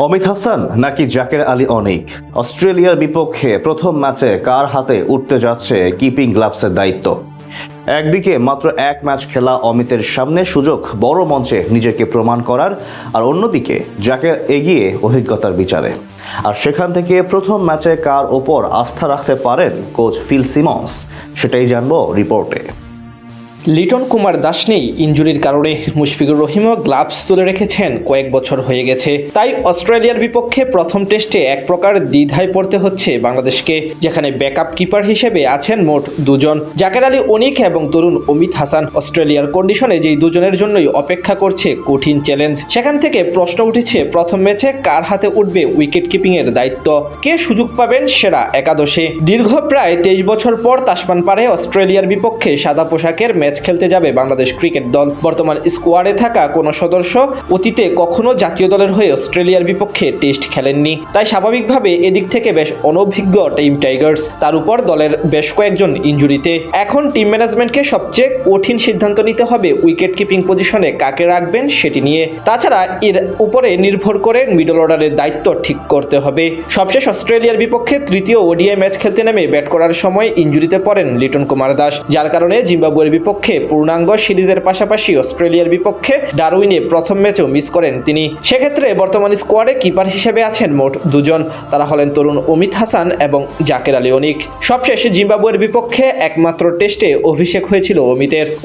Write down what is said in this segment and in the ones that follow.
অমিত হাসান নাকি জাকের আলী অনিক? অস্ট্রেলিয়ার বিপক্ষে প্রথম ম্যাচে কার হাতে উঠতে যাচ্ছে কিপিং গ্লাভসের দায়িত্ব? একদিকে মাত্র এক ম্যাচ খেলা অমিতের সামনে সুযোগ বড় মঞ্চে নিজেকে প্রমাণ করার, আর অন্যদিকে জাকের এগিয়ে অভিজ্ঞতার বিচারে। আর সেখান থেকে প্রথম ম্যাচে কার ওপর আস্থা রাখতে পারেন কোচ ফিল সিমন্স, সেটাই জানবো রিপোর্টে। লিটন কুমার দাস নেই ইনজুরির কারণে। মুশফিকুর রহিমও গ্লাভস তুলে রেখেছেন, কয়েক বছর হয়ে গেছে। তাই অস্ট্রেলিয়ার বিপক্ষে প্রথম টেস্টে এক প্রকার দ্বিধায় পড়তে হচ্ছে বাংলাদেশকে, যেখানে ব্যাকআপ কিপার হিসেবে আছেন মোট দুজন, জাকের আলী অনিক এবং তরুণ অমিত হাসান। অস্ট্রেলিয়ার কন্ডিশনে যেই দুজনের জন্যই অপেক্ষা করছে কঠিন চ্যালেঞ্জ। সেখান থেকে প্রশ্ন উঠেছে প্রথম ম্যাচে কার হাতে উঠবে উইকেট কিপিং এর দায়িত্ব, কে সুযোগ পাবেন সেরা একাদশে। দীর্ঘ প্রায় 23 বছর পর তাসমান পারে অস্ট্রেলিয়ার বিপক্ষে সাদা পোশাকের ম্যাচ খেলতে যাবে বাংলাদেশ ক্রিকেট দল। বর্তমান স্কোয়াডে থাকা কোনো সদস্য অতীতে কখনো জাতীয় দলের হয়ে অস্ট্রেলিয়ার বিপক্ষে টেস্ট খেলেননি, তাই স্বাভাবিকভাবে এদিক থেকে বেশ অনভিজ্ঞ টিম টাইগার্স। তার উপর দলের বেশ কয়েকজন ইনজুরিতে। এখন টিম ম্যানেজমেন্টকে সবচেয়ে কঠিন সিদ্ধান্ত নিতে হবে উইকেট কিপিং পজিশনে কাকে রাখবেন সেটি নিয়ে। তাছাড়া এর উপরে নির্ভর করে মিডল অর্ডারের দায়িত্ব ঠিক করতে হবে। সবশেষ অস্ট্রেলিয়ার বিপক্ষে তৃতীয় ওডিআই ম্যাচ খেলতে নেমে ব্যাট করার সময় ইনজুরিতে পড়েন লিটন কুমার দাস, যার কারণে জিম্বাবুয়ের বিপক্ষে পূর্ণাঙ্গ সিরিজের পাশাপাশি অস্ট্রেলিয়ার বিপক্ষে ডারউইনে প্রথম ম্যাচও মিস করেন তিনি। সেক্ষেত্রে বর্তমান স্কোয়াডে কিপার হিসেবে আছেন মোট দুজন, তারা হলেন তরুণ অমিত হাসান এবং জাকের আলী অনিক। সবশেষ জিম্বাবুয়ের বিপক্ষে একমাত্র টেস্টে অভিষেক হয়েছিল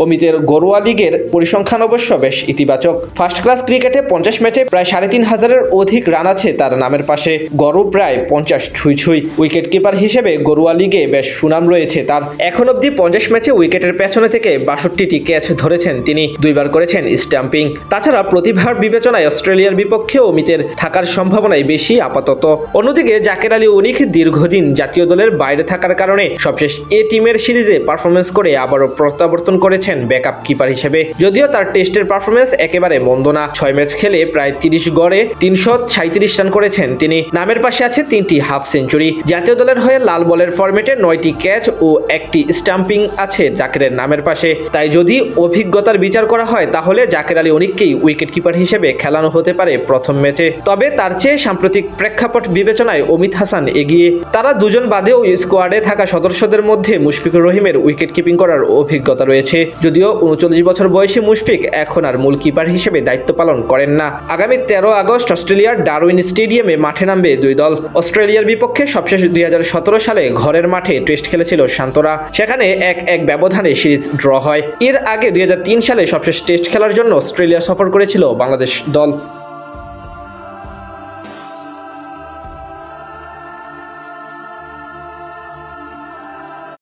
অমিতের ঘরোয়া লিগের পরিসংখ্যান অবশ্য বেশ ইতিবাচক। ফার্স্ট ক্লাস ক্রিকেটে 50 ম্যাচে প্রায় 3,500-এর অধিক রান আছে তার নামের পাশে, গড়ও প্রায় 50 ছুঁই। উইকেট কিপার হিসেবে ঘরোয়া লিগে বেশ সুনাম রয়েছে তার। এখন অবধি 50 ম্যাচে উইকেটের পেছনে থেকে 62টি ক্যাচ ধরেছেন তিনি, 2বার করেছেন স্টাম্পিং। তাছাড়া প্রতিভার বিবেচনায় অস্ট্রেলিয়ার বিপক্ষে অমিতের থাকার সম্ভাবনাই বেশি আপাতত। অন্যদিকে জাকের আলী অনিক দীর্ঘদিন জাতীয় দলের বাইরে থাকার কারণে সবশেষ এ টিমের সিরিজে পারফরমেন্স করে আবারও প্রত্যাবর্তন করেছেন ব্যাকআপ কিপার হিসেবে। যদিও তার টেস্টের পারফরমেন্স একেবারে মন্দ না, 6 ম্যাচ খেলে প্রায় 30 গড়ে 337 রান করেছেন তিনি। নামের পাশে আছে 3টি হাফ সেঞ্চুরি। জাতীয় দলের হয়ে লাল বলের ফরম্যাটে 9টি ক্যাচ ও 1টি স্টাম্পিং আছে জাকেরের নামের পাশে। তাই যদি অভিজ্ঞতার বিচার করা হয় তাহলে জাকের আলী অনিককেই উইকেট কিপার হিসেবে খেলানো হতে পারে প্রথম ম্যাচে। তবে তার চেয়ে সাম্প্রতিক প্রেক্ষাপট বিবেচনায় অমিত হাসান এগিয়ে। তারা দুজন বাদেও স্কোয়াডে থাকা সদস্যদের মধ্যে মুশফিকুর রহিমের উইকেট কিপিং করার অভিজ্ঞতা রয়েছে। যদিও 39 বছর বয়সী মুশফিক এখন আর মূল কিপার হিসেবে দায়িত্ব পালন করেন না। আগামী 13 আগস্ট অস্ট্রেলিয়ার ডারউইন স্টেডিয়ামে মাঠে নামবে দুই দল। অস্ট্রেলিয়ার বিপক্ষে সবশেষ 2017 সালে ঘরের মাঠে টেস্ট খেলেছিল শান্তরা, সেখানে 1-1 ব্যবধানে সিরিজ ড্র হয়। এর আগে 2003 সালে সবশেষ টেস্ট খেলার জন্য অস্ট্রেলিয়া সফর করেছিল বাংলাদেশ দল।